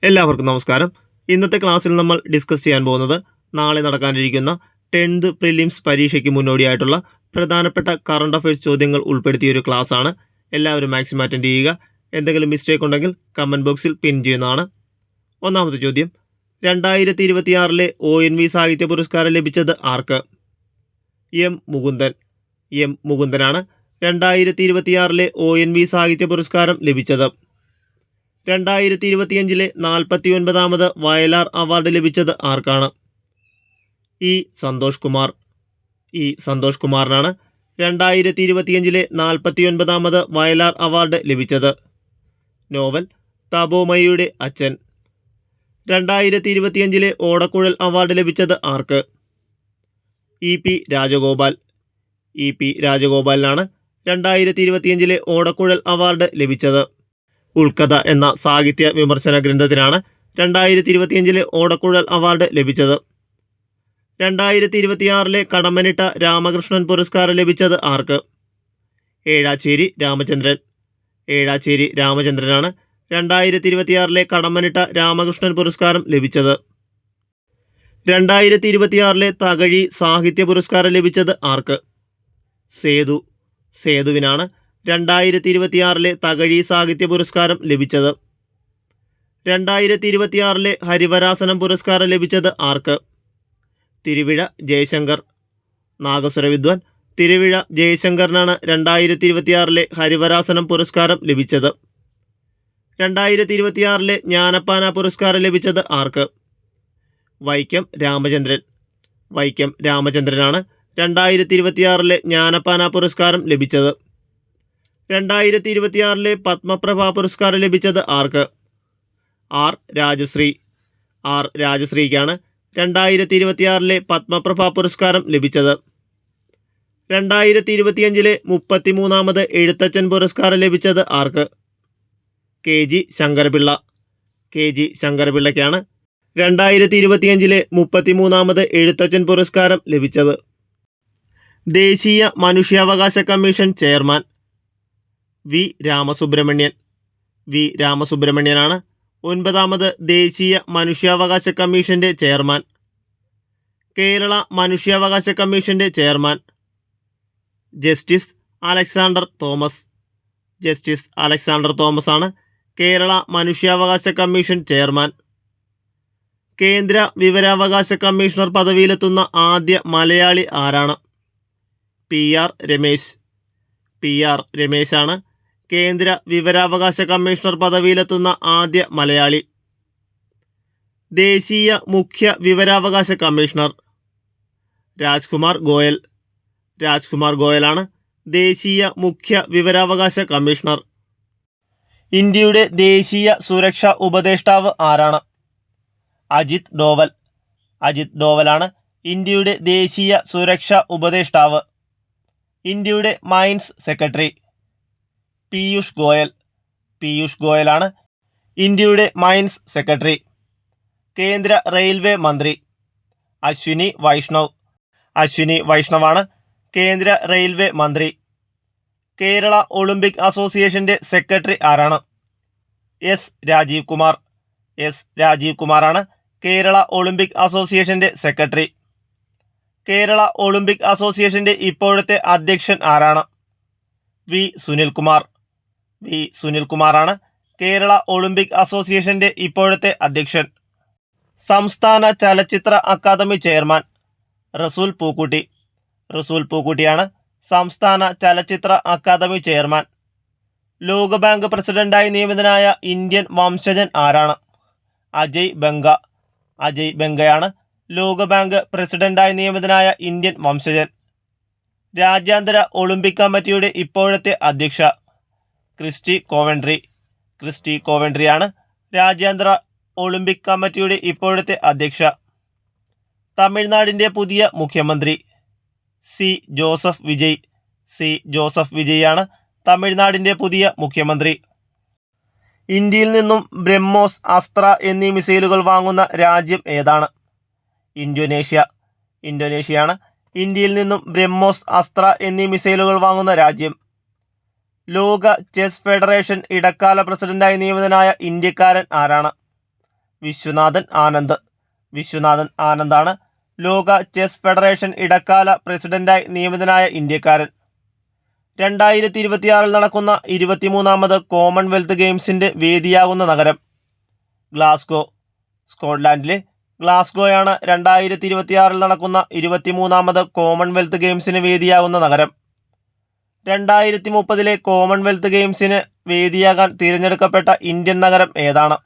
എല്ലാവർക്കും നമസ്കാരം. ഇന്നത്തെ ക്ലാസ്സിൽ നമ്മൾ ഡിസ്കസ് ചെയ്യാൻ പോകുന്നത് നാളെ നടക്കാനിരിക്കുന്ന 10th പ്രിലിംസ് പരീക്ഷയ്ക്ക് മുന്നോടിയായിട്ടുള്ള പ്രധാനപ്പെട്ട കറണ്ട് അഫയേഴ്സ് ചോദ്യങ്ങൾ ഉൾപ്പെടുത്തിയൊരു ക്ലാസ്സാണ്. എല്ലാവരും മാക്സിമം അറ്റൻഡ് ചെയ്യുക. എന്തെങ്കിലും മിസ്റ്റേക്ക് ഉണ്ടെങ്കിൽ കമൻറ്റ് ബോക്സിൽ പിൻ ചെയ്യുന്നതാണ്. ഒന്നാമത്തെ ചോദ്യം, 2026 ONV സാഹിത്യ പുരസ്കാരം ലഭിച്ചത് ആർക്ക്? എം മുകുന്ദനാണ് 2026 ONV സാഹിത്യ പുരസ്കാരം ലഭിച്ചത്. 2025 49ാമത് വയലാർ അവാർഡ് ലഭിച്ചത് ആർക്കാണ്? സന്തോഷ് കുമാറിനാണ് 2025 49ാമത് വയലാർ അവാർഡ് ലഭിച്ചത്. നോവൽ തപോമയുടെ അച്ഛൻ. 2025 ഓടക്കുഴൽ അവാർഡ് ലഭിച്ചത് ആർക്ക്? EP രാജഗോപാലിനാണ് 2025 ഓടക്കുഴൽ അവാർഡ് ലഭിച്ചത്. ഉൾക്കഥ എന്ന സാഹിത്യ വിമർശന ഗ്രന്ഥത്തിനാണ് 2025 ഓടക്കുഴൽ അവാർഡ് ലഭിച്ചത്. 2026 കടമ്മനിട്ട രാമകൃഷ്ണൻ പുരസ്കാരം ലഭിച്ചത് ആർക്ക്? ഏഴാച്ചേരി രാമചന്ദ്രനാണ് 2026 കടമ്മനിട്ട രാമകൃഷ്ണൻ പുരസ്കാരം ലഭിച്ചത്. 2026 തകഴി സാഹിത്യ പുരസ്കാരം ലഭിച്ചത് ആർക്ക്? സേതുവിനാണ് 2026 തകഴി സാഹിത്യ പുരസ്കാരം ലഭിച്ചത്. 2026 ഹരിവരാസനം പുരസ്കാരം ലഭിച്ചത് ആർക്ക്? തിരുവിഴ ജയശങ്കർ. നാഗസ്വര വിദ്വാൻ തിരുവിഴ ജയശങ്കറിനാണ് 2026 ഹരിവരാസനം പുരസ്കാരം ലഭിച്ചത്. 2026 ജ്ഞാനപ്പാന പുരസ്കാരം ലഭിച്ചത് ആർക്ക്? വൈക്കം രാമചന്ദ്രനാണ് 2026 ജ്ഞാനപ്പാന പുരസ്കാരം ലഭിച്ചത്. 2026 പത്മപ്രഭ പുരസ്കാരം ലഭിച്ചത് ആർക്ക്? ആർ രാജശ്രീക്കാണ് 2026 പത്മപ്രഭ പുരസ്കാരം ലഭിച്ചത്. 2025 33ാമത് എഴുത്തച്ഛൻ പുരസ്കാരം ലഭിച്ചത് ആർക്ക്? KG ശങ്കരപിള്ളയ്ക്കാണ് 2025 33ാമത് എഴുത്തച്ഛൻ പുരസ്കാരം ലഭിച്ചത്. ദേശീയ മനുഷ്യാവകാശ കമ്മീഷൻ ചെയർമാൻ വി രാമസുബ്രഹ്മണ്യനാണ് 9ാമത് ദേശീയ മനുഷ്യാവകാശ കമ്മീഷന്റെ ചെയർമാൻ. കേരള മനുഷ്യാവകാശ കമ്മീഷന്റെ ചെയർമാൻ ജസ്റ്റിസ് അലക്സാണ്ടർ തോമസ് ആണ് കേരള മനുഷ്യാവകാശ കമ്മീഷൻ ചെയർമാൻ. കേന്ദ്ര വിവരാവകാശ കമ്മീഷണർ പദവിയിലെത്തുന്ന ആദ്യ മലയാളി ആരാണ്? PR രമേശാണ് കേന്ദ്ര വിവരാവകാശ കമ്മീഷണർ പദവിയിലെത്തുന്ന ആദ്യ മലയാളി. ദേശീയ മുഖ്യ വിവരാവകാശ കമ്മീഷണർ രാജ്കുമാർ ഗോയലാണ് ദേശീയ മുഖ്യ വിവരാവകാശ കമ്മീഷണർ. ഇന്ത്യയുടെ ദേശീയ സുരക്ഷാ ഉപദേഷ്ടാവ് ആരാണ്? അജിത് ഡോവലാണ് ഇന്ത്യയുടെ ദേശീയ സുരക്ഷാ ഉപദേഷ്ടാവ്. ഇന്ത്യയുടെ മൈൻസ് സെക്രട്ടറി പീയൂഷ് ഗോയലാണ് ഇന്ത്യയുടെ മൈൻസ് സെക്രട്ടറി. കേന്ദ്ര റെയിൽവേ മന്ത്രി അശ്വിനി വൈഷ്ണവാണ് കേന്ദ്ര റെയിൽവേ മന്ത്രി. കേരള ഒളിമ്പിക് അസോസിയേഷന്റെ സെക്രട്ടറി ആരാണ്? എസ് രാജീവ് കുമാറാണ് കേരള ഒളിമ്പിക് അസോസിയേഷന്റെ സെക്രട്ടറി. കേരള ഒളിമ്പിക് അസോസിയേഷന്റെ ഇപ്പോഴത്തെ അധ്യക്ഷൻ ആരാണ്? വി സുനിൽകുമാറാണ് കേരള ഒളിമ്പിക് അസോസിയേഷന്റെ ഇപ്പോഴത്തെ അധ്യക്ഷൻ. സംസ്ഥാന ചലച്ചിത്ര അക്കാദമി ചെയർമാൻ റസൂൽ പൂക്കുട്ടിയാണ് സംസ്ഥാന ചലച്ചിത്ര അക്കാദമി ചെയർമാൻ. ലോകബാങ്ക് പ്രസിഡന്റായി നിയമിതനായ ഇന്ത്യൻ വംശജൻ ആരാണ്? അജയ് ബംഗയാണ് ലോകബാങ്ക് പ്രസിഡന്റായി നിയമിതനായ ഇന്ത്യൻ വംശജൻ. രാജ്യാന്തര ഒളിമ്പിക് കമ്മിറ്റിയുടെ ഇപ്പോഴത്തെ അധ്യക്ഷ ക്രിസ്റ്റി കോവൻട്രിയാണ് രാജ്യാന്തര ഒളിമ്പിക് കമ്മിറ്റിയുടെ ഇപ്പോഴത്തെ അധ്യക്ഷ. തമിഴ്നാടിൻ്റെ പുതിയ മുഖ്യമന്ത്രി സി ജോസഫ് വിജയാണ് തമിഴ്നാടിൻ്റെ പുതിയ മുഖ്യമന്ത്രി. ഇന്ത്യയിൽ നിന്നും ബ്രഹ്മോസ്, അസ്ത്ര എന്നീ മിസൈലുകൾ വാങ്ങുന്ന രാജ്യം ഏതാണ്? ഇന്തോനേഷ്യയാണ് ഇന്ത്യയിൽ നിന്നും ബ്രഹ്മോസ്, അസ്ത്ര എന്നീ മിസൈലുകൾ വാങ്ങുന്ന രാജ്യം. ലോക ചെസ് ഫെഡറേഷൻ ഇടക്കാല പ്രസിഡന്റായി നിയമിതനായ ഇന്ത്യക്കാരൻ ആരാണ്? വിശ്വനാഥൻ ആനന്ദാണ് ലോക ചെസ് ഫെഡറേഷൻ ഇടക്കാല പ്രസിഡന്റായി നിയമിതനായ ഇന്ത്യക്കാരൻ. 2026 നടക്കുന്ന 23ാമത് കോമൺവെൽത്ത് ഗെയിംസിന്റെ വേദിയാകുന്ന നഗരം ഗ്ലാസ്ഗോ. സ്കോട്ട്ലാൻഡിലെ ഗ്ലാസ്ഗോയാണ് 2026 നടക്കുന്ന 23ാമത് കോമൺവെൽത്ത് ഗെയിംസിന് വേദിയാകുന്ന നഗരം. 2030 കോമൺവെൽത്ത് ഗെയിംസിന് വേദിയാകാൻ തിരഞ്ഞെടുക്കപ്പെട്ട ഇന്ത്യൻ നഗരം ഏതാണ്?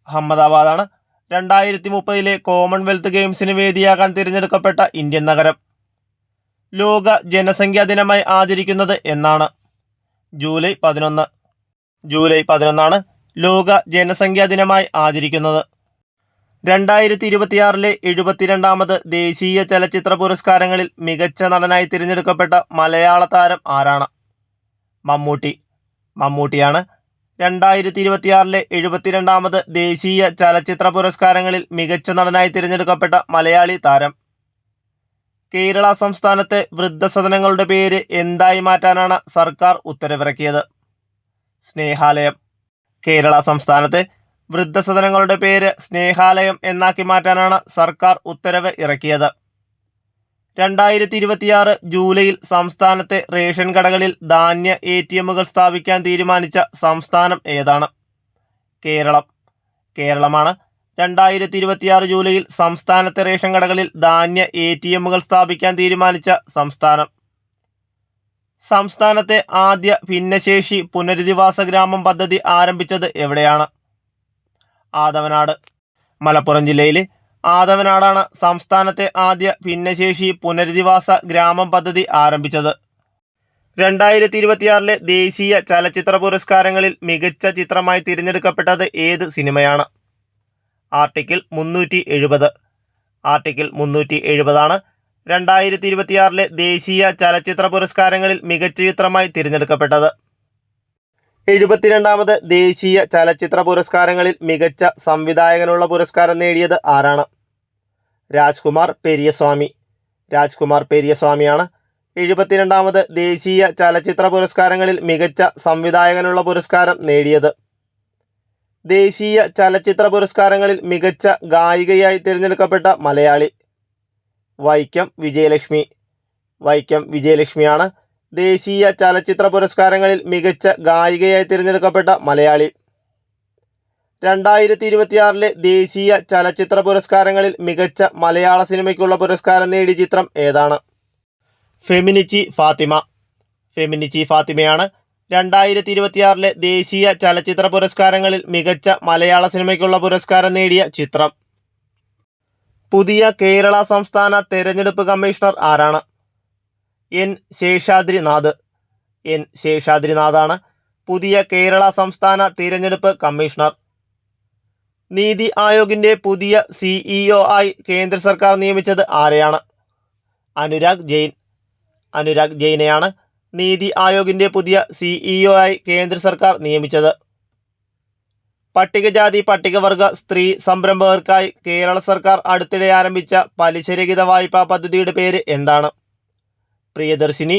അഹമ്മദാബാദാണ് 2030 കോമൺവെൽത്ത് ഗെയിംസിന് വേദിയാകാൻ തിരഞ്ഞെടുക്കപ്പെട്ട ഇന്ത്യൻ നഗരം. ലോക ജനസംഖ്യാ ദിനമായി ആചരിക്കുന്നത് എന്നാണ്? ജൂലൈ 11 ലോക ജനസംഖ്യാ ദിനമായി ആചരിക്കുന്നത്. 2026 72ാമത് ദേശീയ ചലച്ചിത്ര പുരസ്കാരങ്ങളിൽ മികച്ച നടനായി തിരഞ്ഞെടുക്കപ്പെട്ട മലയാള താരം ആരാണ്? മമ്മൂട്ടിയാണ് 2026 72ാമത് ദേശീയ ചലച്ചിത്ര പുരസ്കാരങ്ങളിൽ മികച്ച നടനായി തിരഞ്ഞെടുക്കപ്പെട്ട മലയാളി താരം. കേരള സംസ്ഥാനത്തെ വൃദ്ധസദനങ്ങളുടെ പേര് എന്തായി മാറ്റാനാണ് സർക്കാർ ഉത്തരവിറക്കിയത്? സ്നേഹാലയം. കേരള സംസ്ഥാനത്തെ വൃദ്ധസദനങ്ങളുടെ പേര് സ്നേഹാലയം എന്നാക്കി മാറ്റാനാണ് സർക്കാർ ഉത്തരവ് ഇറക്കിയത്. 2026 ജൂലൈയിൽ സംസ്ഥാനത്തെ റേഷൻ കടകളിൽ ധാന്യ ATMകൾ സ്ഥാപിക്കാൻ തീരുമാനിച്ച സംസ്ഥാനം ഏതാണ്? കേരളമാണ് 2026 ജൂലൈയിൽ സംസ്ഥാനത്തെ റേഷൻ കടകളിൽ ധാന്യ ATMകൾ സ്ഥാപിക്കാൻ തീരുമാനിച്ച സംസ്ഥാനം. സംസ്ഥാനത്തെ ആദ്യ ഭിന്നശേഷി പുനരധിവാസ ഗ്രാമം പദ്ധതി ആരംഭിച്ചത് എവിടെയാണ്? ആദവനാട്. മലപ്പുറം ജില്ലയിലെ ആദവനാടാണ് സംസ്ഥാനത്തെ ആദ്യ ഭിന്നശേഷി പുനരധിവാസ ഗ്രാമം പദ്ധതി ആരംഭിച്ചത്. 2026 ദേശീയ ചലച്ചിത്ര പുരസ്കാരങ്ങളിൽ മികച്ച ചിത്രമായി തിരഞ്ഞെടുക്കപ്പെട്ടത് ഏത് സിനിമയാണ്? ആർട്ടിക്കിൾ 370 ആണ് 2026 ദേശീയ ചലച്ചിത്ര പുരസ്കാരങ്ങളിൽ മികച്ച ചിത്രമായി തിരഞ്ഞെടുക്കപ്പെട്ടത്. 72ാമത് ദേശീയ ചലച്ചിത്ര പുരസ്കാരങ്ങളിൽ മികച്ച സംവിധായകനുള്ള പുരസ്കാരം നേടിയത് ആരാണ്? രാജ്കുമാർ പെരിയസ്വാമിയാണ് 72ാമത് ദേശീയ ചലച്ചിത്ര പുരസ്കാരങ്ങളിൽ മികച്ച സംവിധായകനുള്ള പുരസ്കാരം നേടിയത്. ദേശീയ ചലച്ചിത്ര പുരസ്കാരങ്ങളിൽ മികച്ച ഗായികയായി തിരഞ്ഞെടുക്കപ്പെട്ട മലയാളി. വൈക്കം വിജയലക്ഷ്മിയാണ് ദേശീയ ചലച്ചിത്ര പുരസ്കാരങ്ങളിൽ മികച്ച ഗായികയായി തിരഞ്ഞെടുക്കപ്പെട്ട മലയാളി. 2026 ദേശീയ ചലച്ചിത്ര പുരസ്കാരങ്ങളിൽ മികച്ച മലയാള സിനിമയ്ക്കുള്ള പുരസ്കാരം നേടിയ ചിത്രം ഏതാണ്? ഫെമിനിച്ചി ഫാത്തിമയാണ് 2026 ദേശീയ ചലച്ചിത്ര പുരസ്കാരങ്ങളിൽ മികച്ച മലയാള സിനിമയ്ക്കുള്ള പുരസ്കാരം നേടിയ ചിത്രം. പുതിയ കേരള സംസ്ഥാന തെരഞ്ഞെടുപ്പ് കമ്മീഷണർ ആരാണ്? എൻ ശേഷാദ്രിനാഥാണ് പുതിയ കേരള സംസ്ഥാന തിരഞ്ഞെടുപ്പ് കമ്മീഷണർ. നീതി ആയോഗിൻ്റെ പുതിയ CEO ആയി കേന്ദ്ര സർക്കാർ നിയമിച്ചത് ആരെയാണ്? അനുരാഗ് ജെയിനെയാണ് നീതി ആയോഗിൻ്റെ പുതിയ CEO ആയി കേന്ദ്ര സർക്കാർ നിയമിച്ചത്. പട്ടികജാതി പട്ടികവർഗ സ്ത്രീ സംരംഭകർക്കായി കേരള സർക്കാർ അടുത്തിടെ ആരംഭിച്ച പലിശരഹിത വായ്പാ പദ്ധതിയുടെ പേര് എന്താണ്? പ്രിയദർശിനി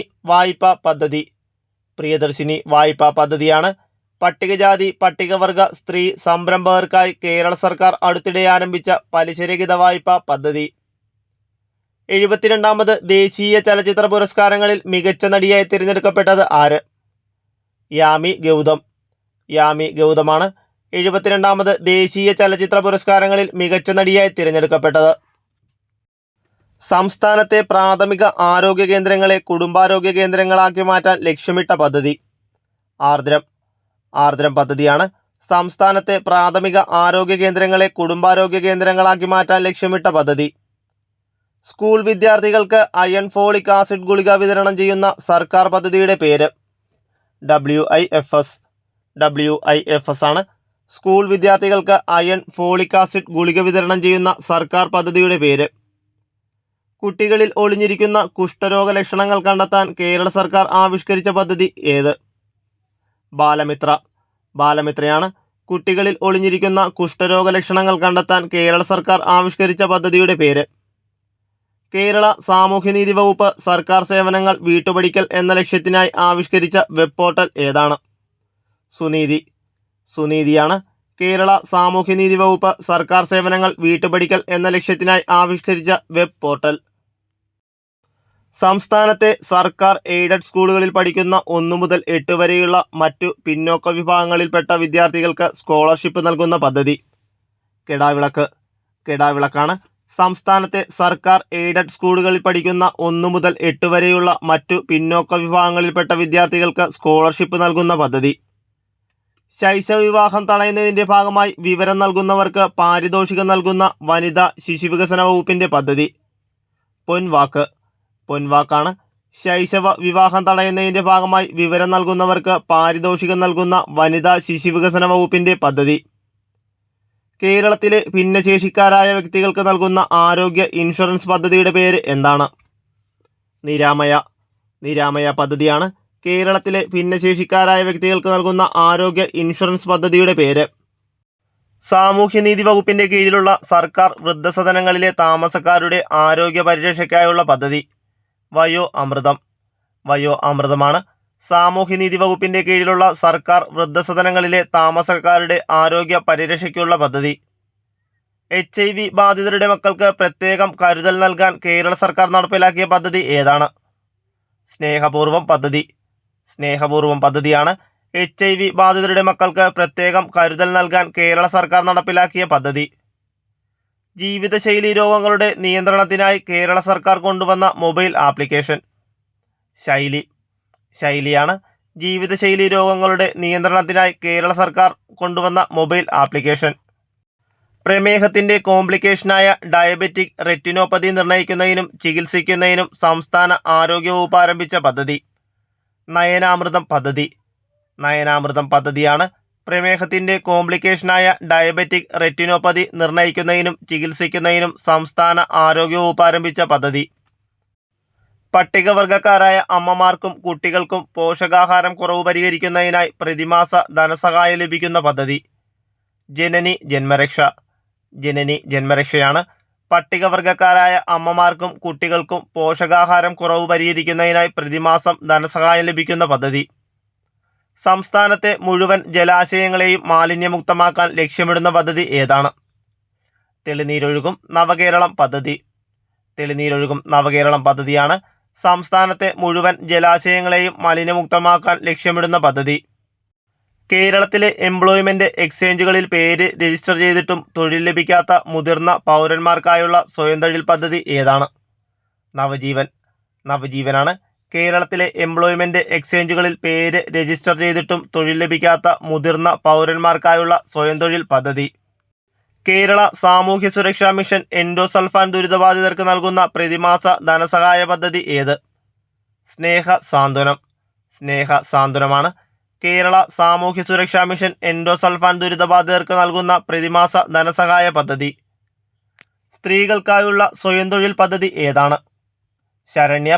വായ്പാ പദ്ധതിയാണ് പട്ടികജാതി പട്ടികവർഗ സ്ത്രീ സംരംഭകർക്കായി കേരള സർക്കാർ അടുത്തിടെ ആരംഭിച്ച പലിശരഹിത വായ്പാ പദ്ധതി. 72ാമത് ദേശീയ ചലച്ചിത്ര പുരസ്കാരങ്ങളിൽ മികച്ച നടിയായി തിരഞ്ഞെടുക്കപ്പെട്ടത് ആര്? യാമി ഗൗതമാണ് 72ാമത് ദേശീയ ചലച്ചിത്ര പുരസ്കാരങ്ങളിൽ മികച്ച നടിയായി തിരഞ്ഞെടുക്കപ്പെട്ടത്. സംസ്ഥാനത്തെ പ്രാഥമിക ആരോഗ്യ കേന്ദ്രങ്ങളെ കുടുംബാരോഗ്യ കേന്ദ്രങ്ങളാക്കി മാറ്റാൻ ലക്ഷ്യമിട്ട പദ്ധതി. ആർദ്രം പദ്ധതിയാണ് സംസ്ഥാനത്തെ പ്രാഥമിക ആരോഗ്യ കേന്ദ്രങ്ങളെ കുടുംബാരോഗ്യ കേന്ദ്രങ്ങളാക്കി മാറ്റാൻ ലക്ഷ്യമിട്ട പദ്ധതി. സ്കൂൾ വിദ്യാർത്ഥികൾക്ക് അയൺ ഫോളിക് ആസിഡ് ഗുളിക വിതരണം ചെയ്യുന്ന സർക്കാർ പദ്ധതിയുടെ പേര്? WIFS ആണ് സ്കൂൾ വിദ്യാർത്ഥികൾക്ക് അയൺ ഫോളിക് ആസിഡ് ഗുളിക വിതരണം ചെയ്യുന്ന സർക്കാർ പദ്ധതിയുടെ പേര്. കുട്ടികളിൽ ഒളിഞ്ഞിരിക്കുന്ന കുഷ്ഠരോഗ ലക്ഷണങ്ങൾ കണ്ടെത്താൻ കേരള സർക്കാർ ആവിഷ്കരിച്ച പദ്ധതി ഏത്? ബാലമിത്രയാണ് കുട്ടികളിൽ ഒളിഞ്ഞിരിക്കുന്ന കുഷ്ഠരോഗ ലക്ഷണങ്ങൾ കണ്ടെത്താൻ കേരള സർക്കാർ ആവിഷ്കരിച്ച പദ്ധതിയുടെ പേര്. കേരള സാമൂഹ്യനീതി വകുപ്പ് സർക്കാർ സേവനങ്ങൾ വീട്ടുപടിക്കൽ എന്ന ലക്ഷ്യത്തിനായി ആവിഷ്കരിച്ച വെബ് പോർട്ടൽ ഏതാണ്? സുനീതിയാണ് കേരള സാമൂഹ്യനീതി വകുപ്പ് സർക്കാർ സേവനങ്ങൾ വീട്ടുപടിക്കൽ എന്ന ലക്ഷ്യത്തിനായി ആവിഷ്കരിച്ച വെബ് പോർട്ടൽ. സംസ്ഥാനത്തെ സർക്കാർ എയ്ഡഡ് സ്കൂളുകളിൽ പഠിക്കുന്ന 1 മുതൽ 8 വരെയുള്ള മറ്റു പിന്നോക്ക വിഭാഗങ്ങളിൽപ്പെട്ട വിദ്യാർത്ഥികൾക്ക് സ്കോളർഷിപ്പ് നൽകുന്ന പദ്ധതി. കെടാവിളക്കാണ്. സംസ്ഥാനത്തെ സർക്കാർ എയ്ഡഡ് സ്കൂളുകളിൽ പഠിക്കുന്ന 1 മുതൽ 8 വരെയുള്ള മറ്റു പിന്നോക്ക വിഭാഗങ്ങളിൽപ്പെട്ട വിദ്യാർത്ഥികൾക്ക് സ്കോളർഷിപ്പ് നൽകുന്ന പദ്ധതി. ശൈശവ വിവാഹം തടയുന്നതിൻ്റെ ഭാഗമായി വിവരം നൽകുന്നവർക്ക് പാരിതോഷികം നൽകുന്ന വനിതാ ശിശുവികസന വകുപ്പിൻ്റെ പദ്ധതി. പൊൻവാക്കാണ്. ശൈശവ വിവാഹം തടയുന്നതിൻ്റെ ഭാഗമായി വിവരം നൽകുന്നവർക്ക് പാരിതോഷികം നൽകുന്ന വനിതാ ശിശുവികസന വകുപ്പിൻ്റെ പദ്ധതി. കേരളത്തിലെ ഭിന്നശേഷിക്കാരായ വ്യക്തികൾക്ക് നൽകുന്ന ആരോഗ്യ ഇൻഷുറൻസ് പദ്ധതിയുടെ പേര് എന്താണ്? നിരാമയ പദ്ധതിയാണ് കേരളത്തിലെ ഭിന്നശേഷിക്കാരായ വ്യക്തികൾക്ക് നൽകുന്ന ആരോഗ്യ ഇൻഷുറൻസ് പദ്ധതിയുടെ പേര്. സാമൂഹ്യനീതി വകുപ്പിൻ്റെ കീഴിലുള്ള സർക്കാർ വൃദ്ധസദനങ്ങളിലെ താമസക്കാരുടെ ആരോഗ്യ പരിരക്ഷയ്ക്കായുള്ള പദ്ധതി. വയോ അമൃതമാണ് സാമൂഹ്യനീതി വകുപ്പിൻ്റെ കീഴിലുള്ള സർക്കാർ വൃദ്ധസദനങ്ങളിലെ താമസക്കാരുടെ ആരോഗ്യ പരിരക്ഷയ്ക്കുള്ള പദ്ധതി. HIV ബാധിതരുടെ മക്കൾക്ക് പ്രത്യേകം കരുതൽ നൽകാൻ കേരള സർക്കാർ നടപ്പിലാക്കിയ പദ്ധതി ഏതാണ്? സ്നേഹപൂർവം പദ്ധതിയാണ് HIV ബാധിതരുടെ മക്കൾക്ക് പ്രത്യേകം കരുതൽ നൽകാൻ കേരള സർക്കാർ നടപ്പിലാക്കിയ പദ്ധതി. ജീവിതശൈലി രോഗങ്ങളുടെ നിയന്ത്രണത്തിനായി കേരള സർക്കാർ കൊണ്ടുവന്ന മൊബൈൽ ആപ്ലിക്കേഷൻ. ശൈലിയാണ് ജീവിതശൈലി രോഗങ്ങളുടെ നിയന്ത്രണത്തിനായി കേരള സർക്കാർ കൊണ്ടുവന്ന മൊബൈൽ ആപ്ലിക്കേഷൻ. പ്രമേഹത്തിൻ്റെ കോംപ്ലിക്കേഷനായ ഡയബറ്റിക് റെറ്റിനോപ്പതി നിർണ്ണയിക്കുന്നതിനും ചികിത്സിക്കുന്നതിനും സംസ്ഥാന ആരോഗ്യവകുപ്പ് ആരംഭിച്ച പദ്ധതി. നയനാമൃതം പദ്ധതിയാണ് പ്രമേഹത്തിൻ്റെ കോംപ്ലിക്കേഷനായ ഡയബറ്റിക് റെറ്റിനോപ്പതി നിർണ്ണയിക്കുന്നതിനും ചികിത്സിക്കുന്നതിനും സംസ്ഥാന ആരോഗ്യവകുപ്പ് ആരംഭിച്ച പദ്ധതി. പട്ടികവർഗക്കാരായ അമ്മമാർക്കും കുട്ടികൾക്കും പോഷകാഹാരം കുറവ് പരിഹരിക്കുന്നതിനായി പ്രതിമാസ ധനസഹായം ലഭിക്കുന്ന പദ്ധതി. ജനനി ജന്മരക്ഷയാണ് പട്ടികവർഗക്കാരായ അമ്മമാർക്കും കുട്ടികൾക്കും പോഷകാഹാരം കുറവ് പരിഹരിക്കുന്നതിനായി പ്രതിമാസം ധനസഹായം ലഭിക്കുന്ന പദ്ധതി. സംസ്ഥാനത്തെ മുഴുവൻ ജലാശയങ്ങളെയും മാലിന്യമുക്തമാക്കാൻ ലക്ഷ്യമിടുന്ന പദ്ധതി ഏതാണ്? തെളിനീരൊഴുകും നവകേരളം പദ്ധതിയാണ് സംസ്ഥാനത്തെ മുഴുവൻ ജലാശയങ്ങളെയും മലിനമുക്തമാക്കാൻ ലക്ഷ്യമിടുന്ന പദ്ധതി. കേരളത്തിലെ എംപ്ലോയ്മെൻറ്റ് എക്സ്ചേഞ്ചുകളിൽ പേര് രജിസ്റ്റർ ചെയ്തിട്ടും തൊഴിൽ ലഭിക്കാത്ത മുതിർന്ന പൗരന്മാർക്കായുള്ള സ്വയം തൊഴിൽ പദ്ധതി ഏതാണ്? നവജീവനാണ് കേരളത്തിലെ എംപ്ലോയ്മെൻറ്റ് എക്സ്ചേഞ്ചുകളിൽ പേര് രജിസ്റ്റർ ചെയ്തിട്ടും തൊഴിൽ ലഭിക്കാത്ത മുതിർന്ന പൗരന്മാർക്കായുള്ള സ്വയം തൊഴിൽ പദ്ധതി. കേരള സാമൂഹ്യ സുരക്ഷാ മിഷൻ എൻഡോസൾഫാൻ ദുരിതബാധിതർക്ക് നൽകുന്ന പ്രതിമാസ ധനസഹായ പദ്ധതി ഏത്? സ്നേഹസാന്ത്വനമാണ് കേരള സാമൂഹ്യ സുരക്ഷാ മിഷൻ എൻഡോസൾഫാൻ ദുരിതബാധിതർക്ക് നൽകുന്ന പ്രതിമാസ ധനസഹായ പദ്ധതി. സ്ത്രീകൾക്കായുള്ള സ്വയം തൊഴിൽ പദ്ധതി ഏതാണ്? ശരണ്യ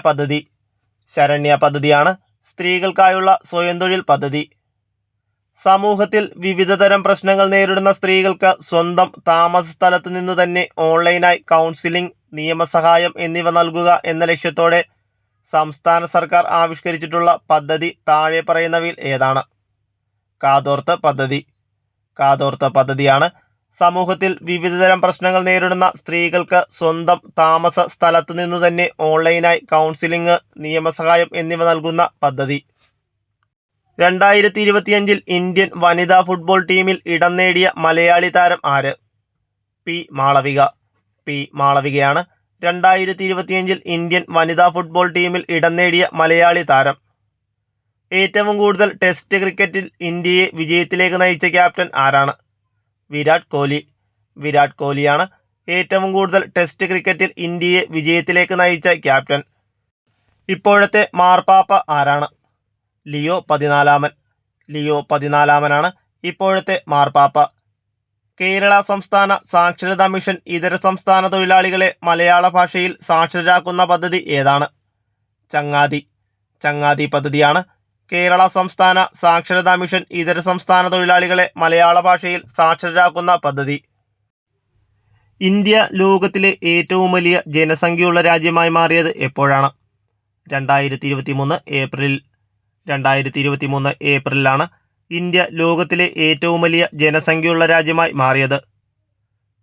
പദ്ധതിയാണ് സ്ത്രീകൾക്കായുള്ള സ്വയം തൊഴിൽ പദ്ധതി. സമൂഹത്തിൽ വിവിധതരം പ്രശ്നങ്ങൾ നേരിടുന്ന സ്ത്രീകൾക്ക് സ്വന്തം താമസ സ്ഥലത്തു നിന്നു തന്നെ ഓൺലൈനായി കൗൺസിലിംഗ്, നിയമസഹായം എന്നിവ നൽകുക എന്ന ലക്ഷ്യത്തോടെ സംസ്ഥാന സർക്കാർ ആവിഷ്കരിച്ചിട്ടുള്ള പദ്ധതി താഴെ പറയുന്നവയിൽ ഏതാണ്? കാതോർത്ത് പദ്ധതിയാണ് സമൂഹത്തിൽ വിവിധതരം പ്രശ്നങ്ങൾ നേരിടുന്ന സ്ത്രീകൾക്ക് സ്വന്തം താമസ സ്ഥലത്തു നിന്നു തന്നെ ഓൺലൈനായി കൗൺസിലിംഗ്, നിയമസഹായം എന്നിവ നൽകുന്ന പദ്ധതി. 2025 ഇന്ത്യൻ വനിതാ ഫുട്ബോൾ ടീമിൽ ഇടം നേടിയ മലയാളി താരം ആര്? പി മാളവികയാണ് 2025 ഇന്ത്യൻ വനിതാ ഫുട്ബോൾ ടീമിൽ ഇടം നേടിയ മലയാളി താരം. ഏറ്റവും കൂടുതൽ ടെസ്റ്റ് ക്രിക്കറ്റിൽ ഇന്ത്യയെ വിജയത്തിലേക്ക് നയിച്ച ക്യാപ്റ്റൻ ആരാണ്? വിരാട് കോഹ്ലിയാണ് ഏറ്റവും കൂടുതൽ ടെസ്റ്റ് ക്രിക്കറ്റിൽ ഇന്ത്യയെ വിജയത്തിലേക്ക് നയിച്ച ക്യാപ്റ്റൻ. ഇപ്പോഴത്തെ മാർപ്പാപ്പ ആരാണ്? ലിയോ 14 ഇപ്പോഴത്തെ മാർപ്പാപ്പ. കേരള സംസ്ഥാന സാക്ഷരതാ മിഷൻ ഇതര സംസ്ഥാന തൊഴിലാളികളെ മലയാള ഭാഷയിൽ സാക്ഷരരാക്കുന്ന പദ്ധതി ഏതാണ്? ചങ്ങാതി പദ്ധതിയാണ് കേരള സംസ്ഥാന സാക്ഷരതാ മിഷൻ ഇതര സംസ്ഥാന തൊഴിലാളികളെ മലയാള ഭാഷയിൽ സാക്ഷരരാക്കുന്ന പദ്ധതി. ഇന്ത്യ ലോകത്തിലെ ഏറ്റവും വലിയ ജനസംഖ്യയുള്ള രാജ്യമായി മാറിയത് എപ്പോഴാണ്? 2023 ഏപ്രിലിലാണ് ഇന്ത്യ ലോകത്തിലെ ഏറ്റവും വലിയ ജനസംഖ്യയുള്ള രാജ്യമായി മാറിയത്?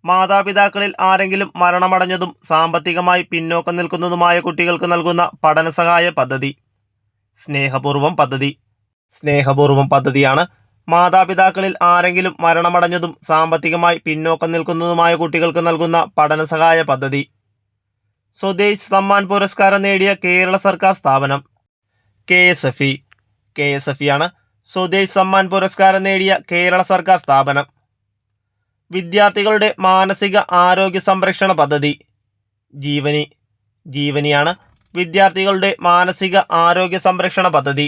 മാതാപിതാക്കളിൽ ആരെങ്കിലും മരണമടഞ്ഞതും സാമ്പത്തികമായി പിന്നോക്കം നിൽക്കുന്നതുമായ കുട്ടികൾക്ക് നൽകുന്ന പഠനസഹായ പദ്ധതി. സ്നേഹപൂർവം പദ്ധതി. സ്നേഹപൂർവം പദ്ധതിയാണ് മാതാപിതാക്കളിൽ ആരെങ്കിലും മരണമടഞ്ഞതും സാമ്പത്തികമായി പിന്നോക്കം നിൽക്കുന്നതുമായ കുട്ടികൾക്ക് നൽകുന്ന പഠനസഹായ പദ്ധതി. സ്വദേശ് സമ്മാൻ പുരസ്കാരം നേടിയ കേരള സർക്കാർ സ്ഥാപനം. KSFE. KSFE ആണ് സ്വദേശ് സമ്മാൻ പുരസ്കാരം നേടിയ കേരള സർക്കാർ സ്ഥാപനം. വിദ്യാർത്ഥികളുടെ മാനസിക ആരോഗ്യ സംരക്ഷണ പദ്ധതി. ജീവനി. ജീവനിയാണ് വിദ്യാർത്ഥികളുടെ മാനസിക ആരോഗ്യ സംരക്ഷണ പദ്ധതി.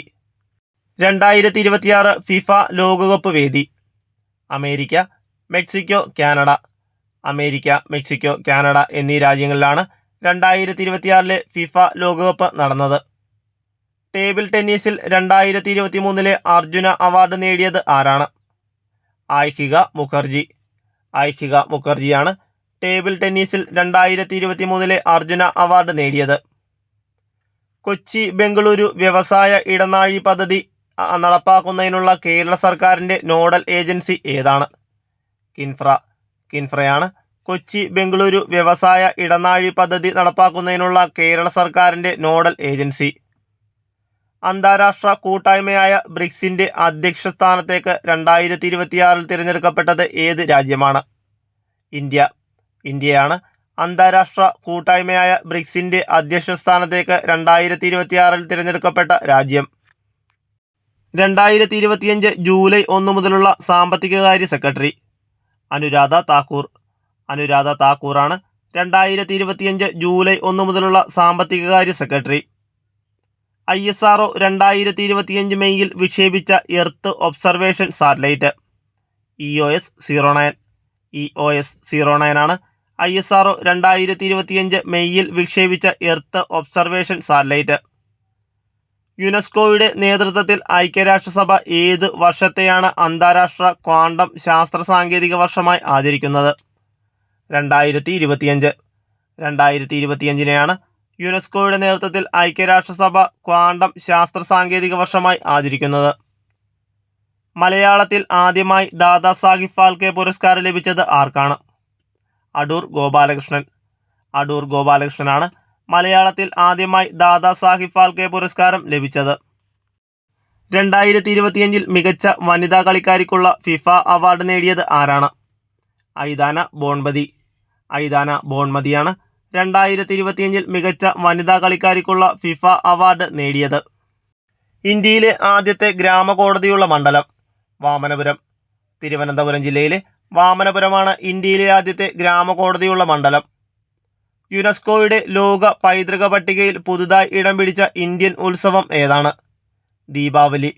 2026 ഫിഫ ലോകകപ്പ് വേദി. America, Mexico, Canada. America, Mexico, Canada എന്നീ രാജ്യങ്ങളിലാണ് 2026 ഫിഫ ലോകകപ്പ് നടന്നത്. ടേബിൾ ടെന്നീസിൽ 2023 അർജുന അവാർഡ് നേടിയത് ആരാണ്? ഐഹിക മുഖർജി. ഐഹിക മുഖർജിയാണ് ടേബിൾ ടെന്നീസിൽ 2023 അർജുന അവാർഡ് നേടിയത്. കൊച്ചി ബംഗളൂരു വ്യവസായ ഇടനാഴി പദ്ധതി നടപ്പാക്കുന്നതിനുള്ള കേരള സർക്കാരിൻ്റെ നോഡൽ ഏജൻസി ഏതാണ്? കിൻഫ്ര. കിൻഫ്രയാണ് കൊച്ചി ബംഗളൂരു വ്യവസായ ഇടനാഴി പദ്ധതി നടപ്പാക്കുന്നതിനുള്ള കേരള സർക്കാരിൻ്റെ നോഡൽ ഏജൻസി. അന്താരാഷ്ട്ര കൂട്ടായ്മയായ ബ്രിക്സിൻ്റെ അധ്യക്ഷ സ്ഥാനത്തേക്ക് 2026 തിരഞ്ഞെടുക്കപ്പെട്ടത് ഏത് രാജ്യമാണ്? ഇന്ത്യ. ഇന്ത്യയാണ് അന്താരാഷ്ട്ര കൂട്ടായ്മയായ ബ്രിക്സിൻ്റെ അധ്യക്ഷ സ്ഥാനത്തേക്ക് 2026 തിരഞ്ഞെടുക്കപ്പെട്ട രാജ്യം. 2025 ജൂലൈ 1 മുതലുള്ള സാമ്പത്തികകാര്യ സെക്രട്ടറി. അനുരാധ താക്കൂർ. അനുരാധ താക്കൂറാണ് 2025 ജൂലൈ 1 മുതലുള്ള സാമ്പത്തികകാര്യ സെക്രട്ടറി. ISRO 2025 മെയ്യിൽ വിക്ഷേപിച്ച earth observation satellite. EOS 09. EOS 09 ആണ് ISRO 2025 മെയ്യിൽ വിക്ഷേപിച്ച എർത്ത് ഒബ്സർവേഷൻ സാറ്റലൈറ്റ്. യുനെസ്കോയുടെ നേതൃത്വത്തിൽ ഐക്യരാഷ്ട്രസഭ ഏത് വർഷത്തെയാണ് അന്താരാഷ്ട്ര ക്വാണ്ടം ശാസ്ത്ര സാങ്കേതിക വർഷമായി ആചരിക്കുന്നത്? 2025. 2025 യുനെസ്കോയുടെ നേതൃത്വത്തിൽ ഐക്യരാഷ്ട്രസഭ ക്വാണ്ടം ശാസ്ത്ര സാങ്കേതിക വർഷമായി ആചരിക്കുന്നത്. മലയാളത്തിൽ ആദ്യമായി ദാദാസാഹിബ് ഫാൽക്കെ പുരസ്കാരം ലഭിച്ചത് ആർക്കാണ്? അടൂർ ഗോപാലകൃഷ്ണൻ. അടൂർ ഗോപാലകൃഷ്ണനാണ് മലയാളത്തിൽ ആദ്യമായി ദാദാസാഹിബ് ഫാൽക്കെ പുരസ്കാരം ലഭിച്ചത്. 2025 മികച്ച വനിതാ കളിക്കാരിക്കുള്ള ഫിഫ അവാർഡ് നേടിയത് ആരാണ്? ഐദാന ബോൺമതി. ഐദാന ബോൺമതിയാണ് 2025 മികച്ച വനിതാ കളിക്കാരിക്കുള്ള ഫിഫ അവാർഡ് നേടിയത്. ഇന്ത്യയിലെ ആദ്യത്തെ ഗ്രാമകോടതിയുള്ള മണ്ഡലം. വാമനപുരം. തിരുവനന്തപുരം ജില്ലയിലെ വാമനപുരമാണ് ഇന്ത്യയിലെ ആദ്യത്തെ ഗ്രാമകോടതിയുള്ള മണ്ഡലം. യുനെസ്കോയുടെ ലോക പൈതൃക പട്ടികയിൽ പുതുതായി ഇടം പിടിച്ച ഇന്ത്യൻ ഉത്സവം ഏതാണ്? ദീപാവലി.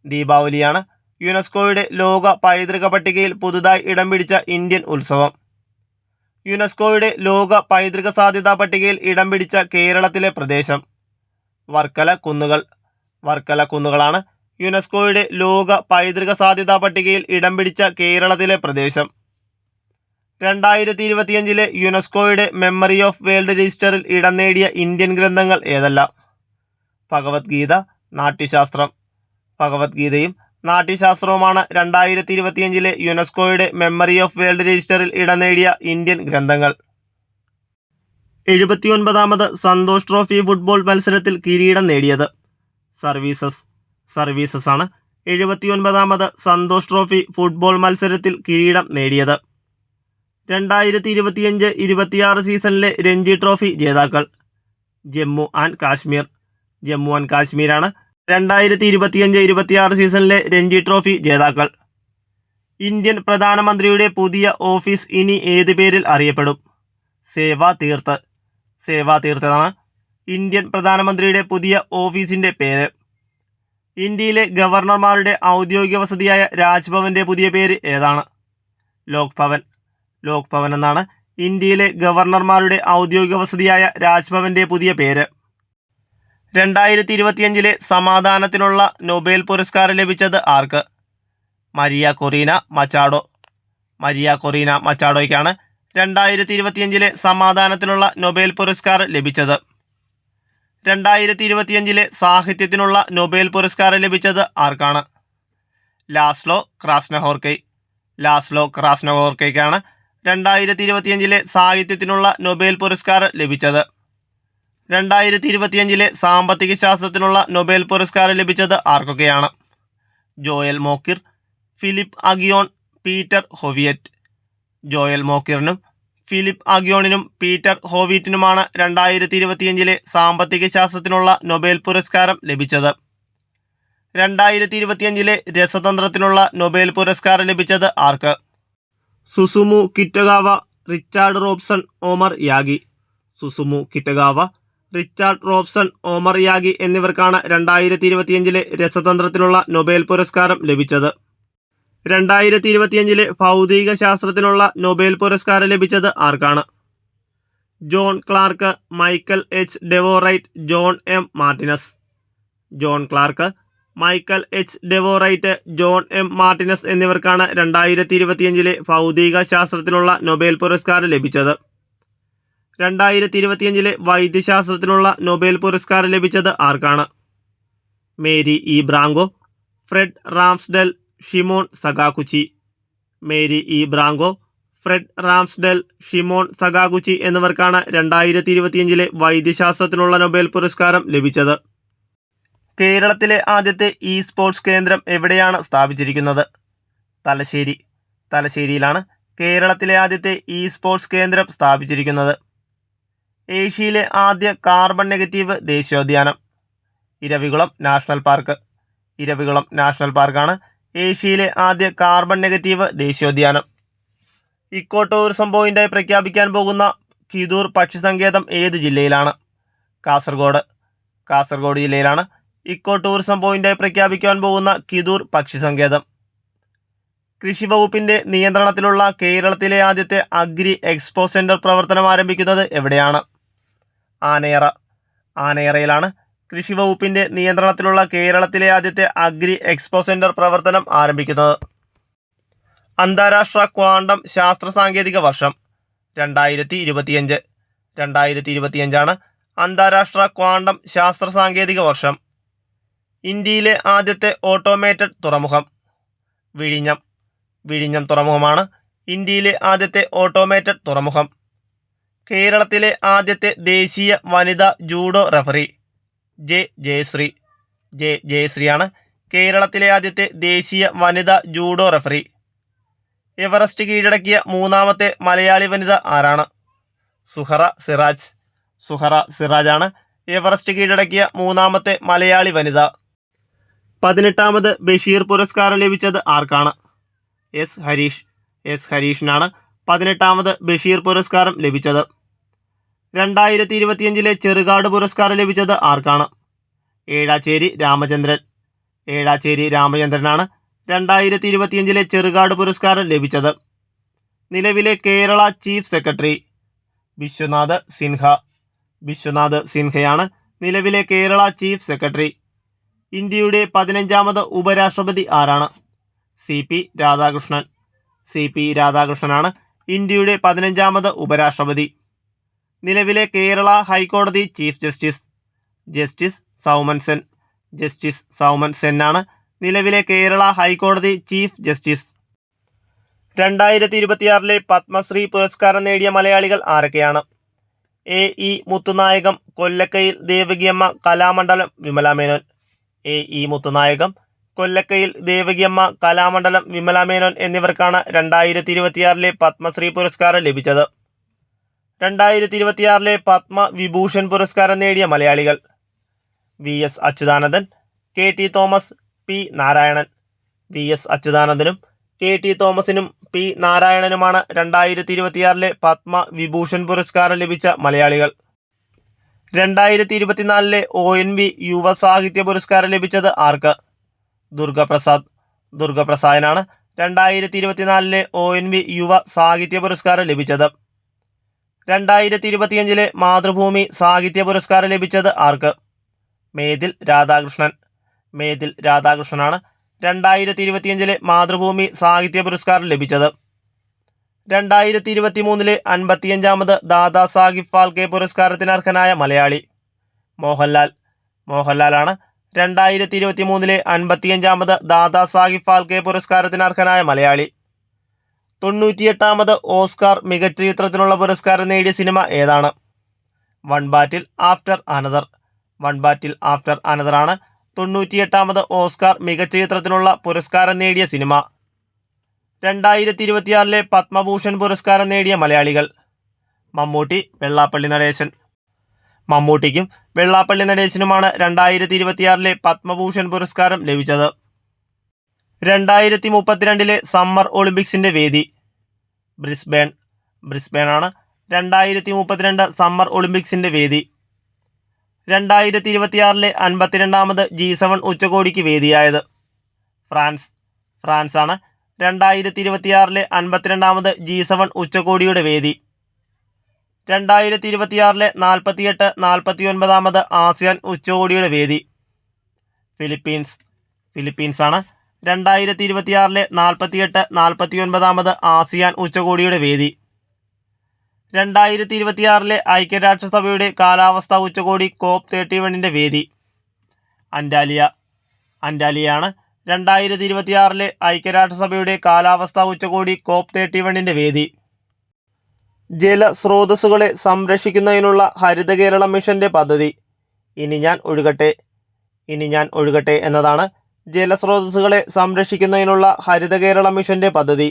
ദീപാവലിയാണ് യുനെസ്കോയുടെ ലോക പൈതൃക പട്ടികയിൽ പുതുതായി ഇടം പിടിച്ച ഇന്ത്യൻ ഉത്സവം. യുനെസ്കോയുടെ ലോക പൈതൃക സാധ്യതാ പട്ടികയിൽ ഇടം പിടിച്ച കേരളത്തിലെ പ്രദേശം. വർക്കല കുന്നുകൾ. വർക്കല കുന്നുകളാണ് യുനെസ്കോയുടെ ലോക പൈതൃക സാധ്യതാ പട്ടികയിൽ ഇടം പിടിച്ച കേരളത്തിലെ പ്രദേശം. 2025 യുനെസ്കോയുടെ മെമ്മറി ഓഫ് വേൾഡ് രജിസ്റ്ററിൽ ഇടം നേടിയ ഇന്ത്യൻ ഗ്രന്ഥങ്ങൾ ഏതെല്ലാം? ഭഗവത്ഗീത, നാട്യശാസ്ത്രം. ഭഗവത്ഗീതയും നാട്യശാസ്ത്രവുമാണ് 2025 യുനെസ്കോയുടെ മെമ്മറി ഓഫ് വേൾഡ് രജിസ്റ്ററിൽ ഇടം നേടിയ ഇന്ത്യൻ ഗ്രന്ഥങ്ങൾ. 79ാമത് സന്തോഷ് ട്രോഫി ഫുട്ബോൾ മത്സരത്തിൽ കിരീടം നേടിയത്? സർവീസസ്. സർവീസസ് ആണ് 79ാമത് സന്തോഷ് ട്രോഫി ഫുട്ബോൾ മത്സരത്തിൽ കിരീടം നേടിയത്. 2025-26 സീസണിലെ രഞ്ജി ട്രോഫി ജേതാക്കൾ. ജമ്മു ആൻഡ് കാശ്മീർ. ജമ്മു ആൻഡ് കാശ്മീരാണ് 2025-26 സീസണിലെ രഞ്ജി ട്രോഫി ജേതാക്കൾ. ഇന്ത്യൻ പ്രധാനമന്ത്രിയുടെ പുതിയ ഓഫീസ് ഇനി ഏത് പേരിൽ അറിയപ്പെടും? സേവാ തീർത്ത്. സേവാ തീർത്താണ് ഇന്ത്യൻ പ്രധാനമന്ത്രിയുടെ പുതിയ ഓഫീസിൻ്റെ പേര്. ഇന്ത്യയിലെ ഗവർണർമാരുടെ ഔദ്യോഗിക വസതിയായ രാജ്ഭവൻ്റെ പുതിയ പേര് ഏതാണ്? ലോക് ഭവൻ. ലോക് ഭവൻ എന്നാണ് ഇന്ത്യയിലെ ഗവർണർമാരുടെ ഔദ്യോഗിക വസതിയായ രാജ്ഭവൻ്റെ പുതിയ പേര്. 2025 സമാധാനത്തിനുള്ള നൊബേൽ പുരസ്കാരം ലഭിച്ചത് ആർക്ക്? Maria Corina Machado. Maria Corina മച്ചാഡോയ്ക്കാണ് 2025 സമാധാനത്തിനുള്ള നൊബേൽ പുരസ്കാരം ലഭിച്ചത്. 2025 സാഹിത്യത്തിനുള്ള നൊബേൽ പുരസ്കാരം ലഭിച്ചത് ആർക്കാണ്? ലാസ്ലോ ക്രാസ്നഹോർക്കയ്ക്കാണ് 2025 സാഹിത്യത്തിനുള്ള നൊബേൽ പുരസ്കാരം ലഭിച്ചത്. 2025 സാമ്പത്തിക ശാസ്ത്രത്തിനുള്ള നൊബേൽ പുരസ്കാരം ലഭിച്ചത് ആർക്കൊക്കെയാണ്? Joel Mokyr, Philippe Aghion, Peter Howitt. Joel മോക്കിറിനും ഫിലിപ്പ് അഗിയോണിനും പീറ്റർ ഹോവിറ്റിനുമാണ് 2025 സാമ്പത്തിക ശാസ്ത്രത്തിനുള്ള നൊബേൽ പുരസ്കാരം ലഭിച്ചത്. 2025 രസതന്ത്രത്തിനുള്ള നൊബേൽ പുരസ്കാരം ലഭിച്ചത് ആർക്ക്? Susumu Kitagawa, Richard Robson, Omar Yaghi. Susumu Kitagawa, Richard Robson, Omar Yaghi എന്നിവർക്കാണ് 2025 രസതന്ത്രത്തിനുള്ള നൊബേൽ പുരസ്കാരം ലഭിച്ചത്. 2025 ഭൗതിക ശാസ്ത്രത്തിനുള്ള നൊബേൽ പുരസ്കാരം ലഭിച്ചത് ആർക്കാണ്? John Clarke, Michel H Devoret, John M Martinis. John Clarke, Michel H Devoret, John M Martinis എന്നിവർക്കാണ് 2025 ഭൗതിക ശാസ്ത്രത്തിനുള്ള നൊബേൽ പുരസ്കാരം ലഭിച്ചത്. 2025 വൈദ്യശാസ്ത്രത്തിനുള്ള നൊബേൽ പുരസ്കാരം ലഭിച്ചത് ആർക്കാണ്? Mary E Brunkow, Fred Ramsdell, Shimon Sakaguchi. Mary E Brunkow, Fred Ramsdell, Shimon Sakaguchi എന്നിവർക്കാണ് 2025 വൈദ്യശാസ്ത്രത്തിനുള്ള Nobel പുരസ്കാരം ലഭിച്ചത്. കേരളത്തിലെ ആദ്യത്തെ ഇ സ്പോർട്സ് കേന്ദ്രം എവിടെയാണ് സ്ഥാപിച്ചിരിക്കുന്നത്? തലശ്ശേരിയിലാണ് കേരളത്തിലെ ആദ്യത്തെ ഇ സ്പോർട്സ് കേന്ദ്രം സ്ഥാപിച്ചിരിക്കുന്നത്. ഏഷ്യയിലെ ആദ്യ കാർബൺ നെഗറ്റീവ് ദേശീയോദ്യാനം? ഇരവികുളം നാഷണൽ പാർക്കാണ് ഏഷ്യയിലെ ആദ്യ കാർബൺ നെഗറ്റീവ് ദേശീയോദ്യാനം. ഇക്കോ ടൂറിസം പോയിന്റായി പ്രഖ്യാപിക്കാൻ പോകുന്ന കിതൂർ പക്ഷി സങ്കേതം ഏത് ജില്ലയിലാണ്? കാസർഗോഡ് ജില്ലയിലാണ് ഇക്കോ ടൂറിസം പോയിന്റായി പ്രഖ്യാപിക്കാൻ പോകുന്ന കിതൂർ പക്ഷി സങ്കേതം. കൃഷി വകുപ്പിന്റെ നിയന്ത്രണത്തിലുള്ള കേരളത്തിലെ ആദ്യത്തെ അഗ്രി എക്സ്പോ സെന്റർ പ്രവർത്തനം ആരംഭിക്കുന്നത് എവിടെയാണ്? ആനയറയിലാണ് കൃഷി വകുപ്പിന്റെ നിയന്ത്രണത്തിലുള്ള കേരളത്തിലെ ആദ്യത്തെ അഗ്രി എക്സ്പോ സെന്റർ പ്രവർത്തനം ആരംഭിക്കുന്നത്. അന്താരാഷ്ട്ര ക്വാണ്ടം ശാസ്ത്ര സാങ്കേതിക വർഷം? 2025 അന്താരാഷ്ട്ര ക്വാണ്ടം ശാസ്ത്ര സാങ്കേതിക വർഷം. ഇന്ത്യയിലെ ആദ്യത്തെ ഓട്ടോമേറ്റഡ് തുറമുഖം? വിഴിഞ്ഞം തുറമുഖമാണ് ഇന്ത്യയിലെ ആദ്യത്തെ ഓട്ടോമേറ്റഡ് തുറമുഖം. കേരളത്തിലെ ആദ്യത്തെ ദേശീയ വനിതാ ജൂഡോ റഫറി? ജയശ്രീയാണ് കേരളത്തിലെ ആദ്യത്തെ ദേശീയ വനിതാ ജൂഡോ റഫറി. എവറസ്റ്റ് കീഴടക്കിയ മൂന്നാമത്തെ മലയാളി വനിത ആരാണ്? സുഹറ സിറാജാണ് എവറസ്റ്റ് കീഴടക്കിയ മൂന്നാമത്തെ മലയാളി വനിത. 18ാമത് ബഷീർ പുരസ്കാരം ലഭിച്ചത് ആർക്കാണ്? എസ് ഹരീഷിനാണ് 18ാമത് ബഷീർ പുരസ്കാരം ലഭിച്ചത്. 2025 ചെറുകാട് പുരസ്കാരം ലഭിച്ചത് ആർക്കാണ്? ഏഴാച്ചേരി രാമചന്ദ്രനാണ് 2025 ചെറുകാട് പുരസ്കാരം ലഭിച്ചത്. നിലവിലെ കേരള ചീഫ് സെക്രട്ടറി? വിശ്വനാഥ് സിൻഹയാണ് നിലവിലെ കേരള ചീഫ് സെക്രട്ടറി. ഇന്ത്യയുടെ 15ാമത് ഉപരാഷ്ട്രപതി ആരാണ്? സി പി രാധാകൃഷ്ണനാണ് ഇന്ത്യയുടെ 15ാമത് ഉപരാഷ്ട്രപതി. നിലവിലെ കേരള ഹൈക്കോടതി ചീഫ് ജസ്റ്റിസ് സൗമൻ സെന്നാണ് നിലവിലെ കേരള ഹൈക്കോടതി ചീഫ് ജസ്റ്റിസ്. 2026 പത്മശ്രീ പുരസ്കാരം നേടിയ മലയാളികൾ ആരൊക്കെയാണ്? A E Muthunayakam, Kollakkayil Devakiyamma, Kalamandalam Vimala Menon. എന്നിവർക്കാണ് 2026 പത്മശ്രീ പുരസ്കാരം ലഭിച്ചത്. 2026 പത്മവിഭൂഷൺ പുരസ്കാരം നേടിയ മലയാളികൾ? V S Achuthanandan, K T Thomas, P Narayanan. അച്യുതാനന്ദനും കെ ടി തോമസിനും പി നാരായണനുമാണ് 2026 പത്മവിഭൂഷൺ പുരസ്കാരം ലഭിച്ച മലയാളികൾ. 2024 ONV യുവ സാഹിത്യ പുരസ്കാരം ലഭിച്ചത് ആർക്ക്? ദുർഗപ്രസാദിനാണ് 2024 ONV യുവ സാഹിത്യ പുരസ്കാരം ലഭിച്ചത്. 2025 മാതൃഭൂമി സാഹിത്യ പുരസ്കാരം ലഭിച്ചത് ആർക്ക്? മേതിൽ രാധാകൃഷ്ണനാണ് 2025 മാതൃഭൂമി സാഹിത്യ പുരസ്കാരം ലഭിച്ചത്. 2023 55ാമത് ദാദാ സാഹിബ് ഫാൽക്കെ പുരസ്കാരത്തിന് അർഹനായ മലയാളി? മോഹൻലാലാണ് 2023 55ാമത് ദാദാ സാഹിബ് ഫാൽക്കെ പുരസ്കാരത്തിന് അർഹനായ മലയാളി. 98ാമത് ഓസ്കാർ മികച്ച ചിത്രത്തിനുള്ള പുരസ്കാരം നേടിയ സിനിമ ഏതാണ്? വൺ ബാറ്റിൽ ആഫ്റ്റർ അനദർ. വൺ ബാറ്റിൽ ആഫ്റ്റർ അനദർ ആണ് 98ാമത് ഓസ്കാർ മികച്ച ചിത്രത്തിനുള്ള പുരസ്കാരം നേടിയ സിനിമ. 2026 പത്മഭൂഷൺ പുരസ്കാരം നേടിയ മലയാളികൾ. മമ്മൂട്ടി, വെള്ളാപ്പള്ളി നടേശൻ. മമ്മൂട്ടിക്കും വെള്ളാപ്പള്ളി നടേശനുമാണ് 2026 പത്മഭൂഷൺ പുരസ്കാരം ലഭിച്ചത്. 2032 സമ്മർ ഒളിമ്പിക്സിന്റെ വേദി ബ്രിസ്ബേൺ. ബ്രിസ്ബേൺ ആണ് 2032 സമ്മർ ഒളിമ്പിക്സിന്റെ വേദി. 2026 52ാമത് G7 ഉച്ചകോടിക്ക് വേദിയായത് ഫ്രാൻസ്. ഫ്രാൻസ് ആണ് 2026 52ാമത് G7 ഉച്ചകോടിയുടെ വേദി. 2026 48 49ാമത് ആസിയാൻ ഉച്ചകോടിയുടെ വേദി ഫിലിപ്പീൻസ്. ഫിലിപ്പീൻസ് ആണ് 2026 48 49ാമത് ആസിയാൻ ഉച്ചകോടിയുടെ വേദി. 2026 ഐക്യരാഷ്ട്രസഭയുടെ കാലാവസ്ഥാ ഉച്ചകോടി COP31ന്റെ വേദി അന്റാലിയ. അന്റാലിയയാണ് 2026 ഐക്യരാഷ്ട്രസഭയുടെ കാലാവസ്ഥാ ഉച്ചകോടി COP31ന്റെ വേദി. ജലസ്രോതസ്സുകളെ സംരക്ഷിക്കുന്നതിനുള്ള ഹരിത കേരളം മിഷന്റെ പദ്ധതി ഇനി ഞാൻ ഒഴുകട്ടെ. ഇനി ഞാൻ ഒഴുകട്ടെ എന്നതാണ് ജലസ്രോതസ്സുകളെ സംരക്ഷിക്കുന്നതിനുള്ള ഹരിത കേരളം മിഷന്റെ പദ്ധതി.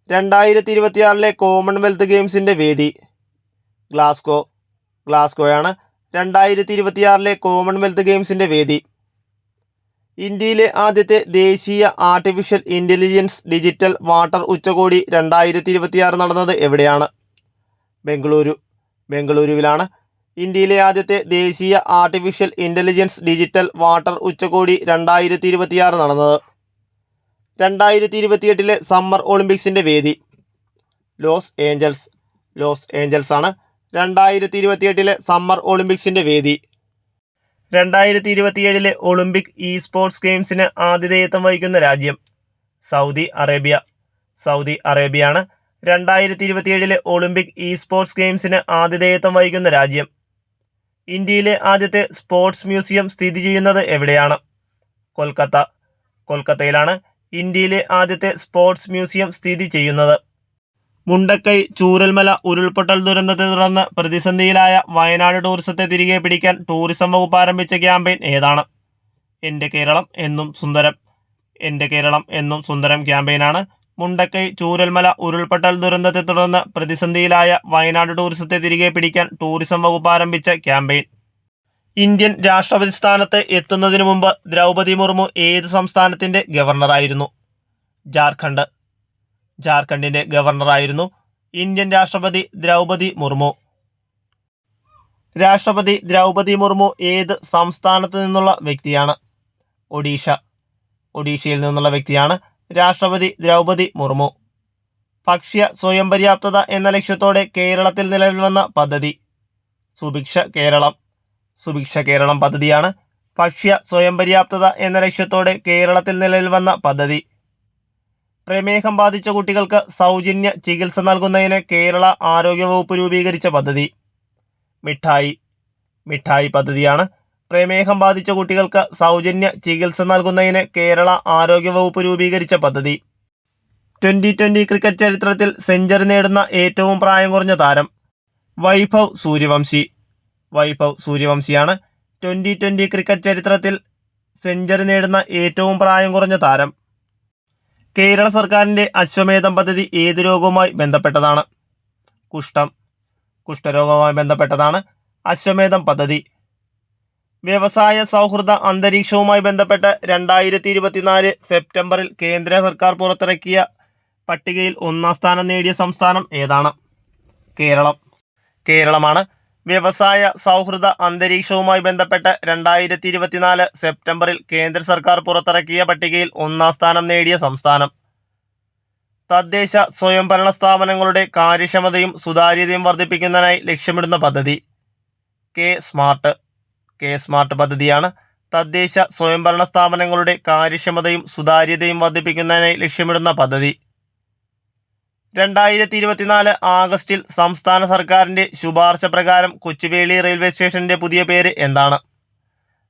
2026 കോമൺവെൽത്ത് ഗെയിംസിന്റെ വേദി ഗ്ലാസ്ഗോ. ഗ്ലാസ്ഗോയാണ് 2026 കോമൺവെൽത്ത് ഗെയിംസിന്റെ വേദി. ഇന്ത്യയിലെ ആദ്യത്തെ ദേശീയ ആർട്ടിഫിഷ്യൽ ഇൻ്റലിജൻസ് ഡിജിറ്റൽ വാട്ടർ ഉച്ചകോടി 2026 നടന്നത് എവിടെയാണ്? ബംഗളൂരു. ബംഗളൂരുവിലാണ് ഇന്ത്യയിലെ ആദ്യത്തെ ദേശീയ ആർട്ടിഫിഷ്യൽ ഇൻ്റലിജൻസ് ഡിജിറ്റൽ വാട്ടർ ഉച്ചകോടി 2026 നടന്നത്. 2028 സമ്മർ ഒളിമ്പിക്സിന്റെ വേദി ലോസ് ഏഞ്ചൽസ്. ലോസ് ഏഞ്ചൽസ് ആണ് 2028 സമ്മർ ഒളിമ്പിക്സിന്റെ വേദി. 2027 ഒളിമ്പിക് ഇ സ്പോർട്സ് ഗെയിംസിന് ആതിഥേയത്വം വഹിക്കുന്ന രാജ്യം സൗദി അറേബ്യ. സൗദി അറേബ്യയാണ് 2027 ഒളിമ്പിക് ഇ സ്പോർട്സ് ഗെയിംസിന് ആതിഥേയത്വം വഹിക്കുന്ന രാജ്യം. ഇന്ത്യയിലെ ആദ്യത്തെ സ്പോർട്സ് മ്യൂസിയം സ്ഥിതി ചെയ്യുന്നത് എവിടെയാണ്? കൊൽക്കത്ത. കൊൽക്കത്തയിലാണ് ഇന്ത്യയിലെ ആദ്യത്തെ സ്പോർട്സ് മ്യൂസിയം സ്ഥിതി ചെയ്യുന്നത്. മുണ്ടക്കൈ ചൂരൽമല ഉരുൾപൊട്ടൽ ദുരന്തത്തെ തുടർന്ന് പ്രതിസന്ധിയിലായ വയനാട് ടൂറിസത്തെ തിരികെ പിടിക്കാൻ ടൂറിസം വകുപ്പ് ആരംഭിച്ച ക്യാമ്പയിൻ ഏതാണ്? എൻ്റെ കേരളം എന്നും സുന്ദരം. എൻ്റെ കേരളം എന്നും സുന്ദരം ക്യാമ്പയിനാണ് മുണ്ടക്കൈ ചൂരൽമല ഉരുൾപൊട്ടൽ ദുരന്തത്തെ തുടർന്ന് പ്രതിസന്ധിയിലായ വയനാട് ടൂറിസത്തെ തിരികെ പിടിക്കാൻ ടൂറിസം വകുപ്പ് ആരംഭിച്ച ക്യാമ്പയിൻ. ഇന്ത്യൻ രാഷ്ട്രപതി സ്ഥാനത്ത് എത്തുന്നതിനു മുമ്പ് ദ്രൗപദി മുർമു ഏത് സംസ്ഥാനത്തിൻ്റെ ഗവർണറായിരുന്നു? ജാർഖണ്ഡ്. ജാർഖണ്ഡിൻ്റെ ഗവർണറായിരുന്നു ഇന്ത്യൻ രാഷ്ട്രപതി ദ്രൗപദി മുർമു. രാഷ്ട്രപതി ദ്രൗപദി മുർമു ഏത് സംസ്ഥാനത്ത് നിന്നുള്ള വ്യക്തിയാണ്? ഒഡീഷ. ഒഡീഷയിൽ നിന്നുള്ള വ്യക്തിയാണ് രാഷ്ട്രപതി ദ്രൗപദി മുർമു. ഭക്ഷ്യ സ്വയം പര്യാപ്തത എന്ന ലക്ഷ്യത്തോടെ കേരളത്തിൽ നിലവിൽ വന്ന പദ്ധതി സുഭിക്ഷ കേരളം. സുഭിക്ഷ കേരളം പദ്ധതിയാണ് ഭക്ഷ്യ സ്വയം പര്യാപ്തത എന്ന ലക്ഷ്യത്തോടെ കേരളത്തിൽ നിലവിൽ വന്ന പദ്ധതി. പ്രമേഹം ബാധിച്ച കുട്ടികൾക്ക് സൗജന്യ ചികിത്സ നൽകുന്നതിന് കേരള ആരോഗ്യവകുപ്പ് രൂപീകരിച്ച പദ്ധതി മിഠായി. മിഠായി പദ്ധതിയാണ് പ്രമേഹം ബാധിച്ച കുട്ടികൾക്ക് സൗജന്യ ചികിത്സ നൽകുന്നതിന് കേരള ആരോഗ്യവകുപ്പ് രൂപീകരിച്ച പദ്ധതി. 2020 ക്രിക്കറ്റ് ചരിത്രത്തിൽ സെഞ്ചുറി നേടുന്ന ഏറ്റവും പ്രായം കുറഞ്ഞ താരം വൈഭവ് സൂര്യവംശി. വൈഭവ് സൂര്യവംശിയാണ് 2020 ക്രിക്കറ്റ് ചരിത്രത്തിൽ സെഞ്ചുറി നേടുന്ന ഏറ്റവും പ്രായം കുറഞ്ഞ താരം. കേരള സർക്കാരിൻ്റെ അശ്വമേധം പദ്ധതി ഏത് രോഗവുമായി ബന്ധപ്പെട്ടതാണ്? കുഷ്ഠം. കുഷ്ഠരോഗവുമായി ബന്ധപ്പെട്ടതാണ് അശ്വമേധം പദ്ധതി. വ്യവസായ സൗഹൃദ അന്തരീക്ഷവുമായി ബന്ധപ്പെട്ട് 2024 സെപ്റ്റംബറിൽ കേന്ദ്ര സർക്കാർ പുറത്തിറക്കിയ പട്ടികയിൽ 1ാം സ്ഥാനം നേടിയ സംസ്ഥാനം ഏതാണ്? കേരളം. കേരളമാണ് വ്യവസായ സൗഹൃദ അന്തരീക്ഷവുമായി ബന്ധപ്പെട്ട് 2024 സെപ്റ്റംബറിൽ കേന്ദ്ര സർക്കാർ പുറത്തിറക്കിയ പട്ടികയിൽ 1ാം സ്ഥാനം നേടിയ സംസ്ഥാനം. തദ്ദേശ സ്വയംഭരണ സ്ഥാപനങ്ങളുടെ കാര്യക്ഷമതയും സുതാര്യതയും വർദ്ധിപ്പിക്കുന്നതിനായി ലക്ഷ്യമിടുന്ന പദ്ധതി കെ സ്മാർട്ട്. കെ സ്മാർട്ട് പദ്ധതിയാണ് തദ്ദേശ സ്വയംഭരണ സ്ഥാപനങ്ങളുടെ കാര്യക്ഷമതയും സുതാര്യതയും വർദ്ധിപ്പിക്കുന്നതിനായി ലക്ഷ്യമിടുന്ന പദ്ധതി. 2024 ആഗസ്റ്റിൽ സംസ്ഥാന സർക്കാരിൻ്റെ ശുപാർശ പ്രകാരം കൊച്ചുവേളി റെയിൽവേ സ്റ്റേഷൻ്റെ പുതിയ പേര് എന്താണ്?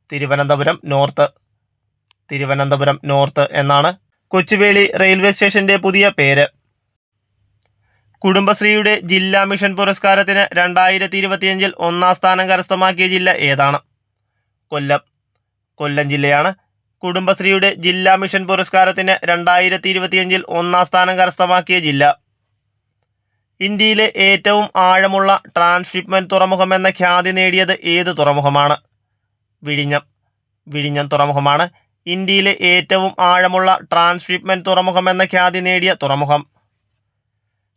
തിരുവനന്തപുരം നോർത്ത്. തിരുവനന്തപുരം നോർത്ത് എന്നാണ് കൊച്ചുവേളി റെയിൽവേ സ്റ്റേഷന്റെ പുതിയ പേര്. കുടുംബശ്രീയുടെ ജില്ലാ മിഷൻ പുരസ്കാരത്തിന് 2025 ഒന്നാം സ്ഥാനം കരസ്ഥമാക്കിയ ജില്ല ഏതാണ്? കൊല്ലം. കൊല്ലം ജില്ലയാണ് കുടുംബശ്രീയുടെ ജില്ലാ മിഷൻ പുരസ്കാരത്തിന് 2025 ഒന്നാം സ്ഥാനം കരസ്ഥമാക്കിയ ജില്ല. ഇന്ത്യയിലെ ഏറ്റവും ആഴമുള്ള ട്രാൻസ്ഷിപ്മെന്റ് തുറമുഖം എന്ന ഖ്യാതി നേടിയത് ഏത് തുറമുഖമാണ്? വിഴിഞ്ഞം. വിഴിഞ്ഞം തുറമുഖമാണ് ഇന്ത്യയിലെ ഏറ്റവും ആഴമുള്ള ട്രാൻസ്ഷിപ്മെന്റ് തുറമുഖം എന്ന ഖ്യാതി നേടിയ തുറമുഖം.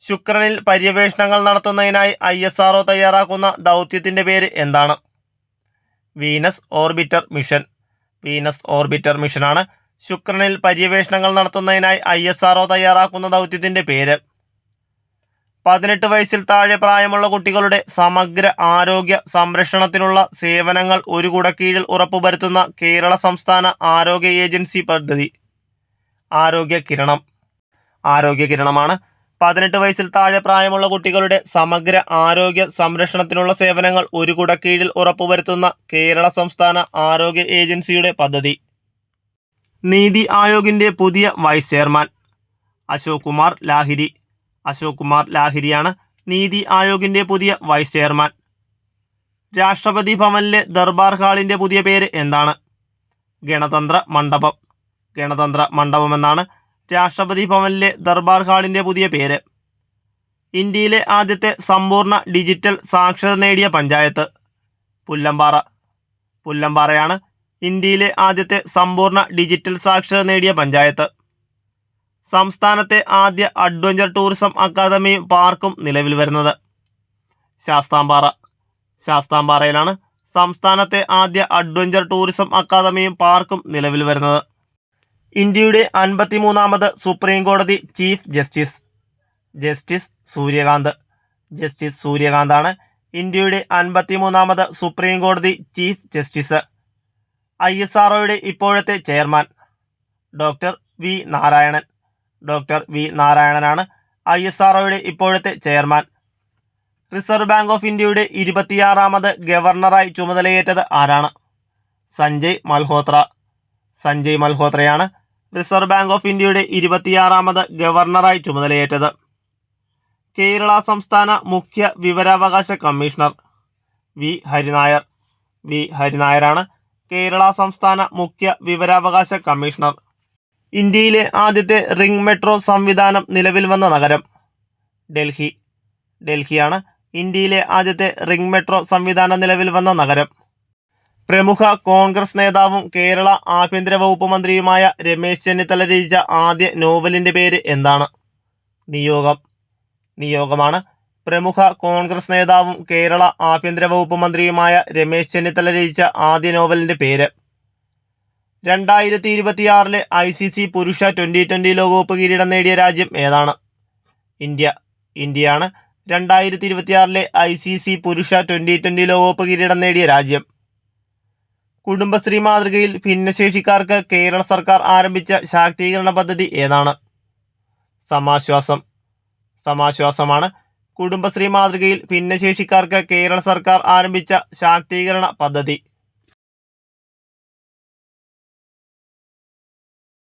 ശുക്രനിൽ പര്യവേഷണങ്ങൾ നടത്തുന്നതിനായി ISRO തയ്യാറാക്കുന്ന ദൗത്യത്തിൻ്റെ പേര് എന്താണ്? Venus orbiter mission. Venus orbiter മിഷനാണ് ശുക്രനിൽ പര്യവേഷണങ്ങൾ നടത്തുന്നതിനായി ISRO തയ്യാറാക്കുന്ന ദൗത്യത്തിൻ്റെ പേര്. 18 വയസ്സിൽ താഴെ പ്രായമുള്ള കുട്ടികളുടെ സമഗ്ര ആരോഗ്യ സംരക്ഷണത്തിനുള്ള സേവനങ്ങൾ ഒരു കുടക്കീഴിൽ ഉറപ്പുവരുത്തുന്ന കേരള സംസ്ഥാന ആരോഗ്യ ഏജൻസി പദ്ധതി. ആരോഗ്യകിരണം. ആരോഗ്യകിരണമാണ് 18 വയസ്സിൽ താഴെ പ്രായമുള്ള കുട്ടികളുടെ സമഗ്ര ആരോഗ്യ സംരക്ഷണത്തിനുള്ള സേവനങ്ങൾ ഒരു കുടക്കീഴിൽ ഉറപ്പുവരുത്തുന്ന കേരള സംസ്ഥാന ആരോഗ്യ ഏജൻസിയുടെ പദ്ധതി. നീതി ആയോഗിൻ്റെ പുതിയ വൈസ് ചെയർമാൻ അശോക് കുമാർ ലാഹിരി. അശോക് കുമാർ ലാഹിരിയാണ് നീതി ആയോഗിൻ്റെ പുതിയ വൈസ് ചെയർമാൻ. രാഷ്ട്രപതി ഭവനിലെ ദർബാർ ഹാളിൻ്റെ പുതിയ പേര് എന്താണ്? ഗണതന്ത്ര മണ്ഡപം. ഗണതന്ത്ര മണ്ഡപം എന്നാണ് രാഷ്ട്രപതി ഭവനിലെ ദർബാർ ഹാളിൻ്റെ പുതിയ പേര്. ഇന്ത്യയിലെ ആദ്യത്തെ സമ്പൂർണ്ണ ഡിജിറ്റൽ സാക്ഷരത നേടിയ പഞ്ചായത്ത് പുല്ലമ്പാറ. പുല്ലമ്പാറയാണ് ഇന്ത്യയിലെ ആദ്യത്തെ സമ്പൂർണ്ണ ഡിജിറ്റൽ സാക്ഷരത നേടിയ പഞ്ചായത്ത്. സംസ്ഥാനത്തെ ആദ്യ അഡ്വഞ്ചർ ടൂറിസം അക്കാദമിയും പാർക്കും നിലവിൽ വരുന്നത് ശാസ്താംപാറ. ശാസ്താംപാറയിലാണ് സംസ്ഥാനത്തെ ആദ്യ അഡ്വഞ്ചർ ടൂറിസം അക്കാദമിയും പാർക്കും നിലവിൽ വരുന്നത്. ഇന്ത്യയുടെ 53ാമത് സുപ്രീം കോടതി chief justice justice Suryakant. Justice സൂര്യകാന്താണ് ഇന്ത്യയുടെ 53ാമത് സുപ്രീം കോടതി ചീഫ് ജസ്റ്റിസ്. ISROയുടെ ഇപ്പോഴത്തെ chairman doctor V Narayanan. Doctor V നാരായണനാണ് ISROയുടെ ഇപ്പോഴത്തെ ചെയർമാൻ. റിസർവ് ബാങ്ക് ഓഫ് ഇന്ത്യയുടെ 26ാമത് ഗവർണറായി ചുമതലയേറ്റത് ആരാണ്? സഞ്ജയ് മൽഹോത്ര. സഞ്ജയ് മൽഹോത്രയാണ് റിസർവ് ബാങ്ക് ഓഫ് ഇന്ത്യയുടെ 26ാമത് ഗവർണറായി ചുമതലയേറ്റത്. കേരള സംസ്ഥാന മുഖ്യ വിവരാവകാശ കമ്മീഷണർ വി ഹരിനായർ. വി ഹരിനായരാണ് കേരള സംസ്ഥാന മുഖ്യ വിവരാവകാശ കമ്മീഷണർ. ഇന്ത്യയിലെ ആദ്യത്തെ റിംഗ് മെട്രോ സംവിധാനം നിലവിൽ വന്ന നഗരം ഡൽഹി. ഡൽഹിയാണ് ഇന്ത്യയിലെ ആദ്യത്തെ റിംഗ് മെട്രോ സംവിധാനം നിലവിൽ വന്ന നഗരം. പ്രമുഖ കോൺഗ്രസ് നേതാവും കേരള ആഭ്യന്തര വകുപ്പ് മന്ത്രിയുമായ രമേശ് ചെന്നിത്തല രചിച്ച ആദ്യ നോവലിൻ്റെ പേര് എന്താണ്? നിയോഗം. നിയോഗമാണ് പ്രമുഖ കോൺഗ്രസ് നേതാവും കേരള ആഭ്യന്തര വകുപ്പ് മന്ത്രിയുമായ രമേശ് ചെന്നിത്തല രചിച്ച ആദ്യ നോവലിൻ്റെ പേര്. 2026 ICC പുരുഷ T20 ലോകകപ്പ് കിരീടം നേടിയ രാജ്യം ഏതാണ്? ഇന്ത്യ. ഇന്ത്യയാണ് 2026 ICC പുരുഷ T20 ലോകകപ്പ് കിരീടം നേടിയ രാജ്യം. കുടുംബശ്രീ മാതൃകയിൽ ഭിന്നശേഷിക്കാർക്ക് കേരള സർക്കാർ ആരംഭിച്ച ശാക്തീകരണ പദ്ധതി ഏതാണ്? സമാശ്വാസം. സമാശ്വാസമാണ് കുടുംബശ്രീ മാതൃകയിൽ ഭിന്നശേഷിക്കാർക്ക് കേരള സർക്കാർ ആരംഭിച്ച ശാക്തീകരണ പദ്ധതി.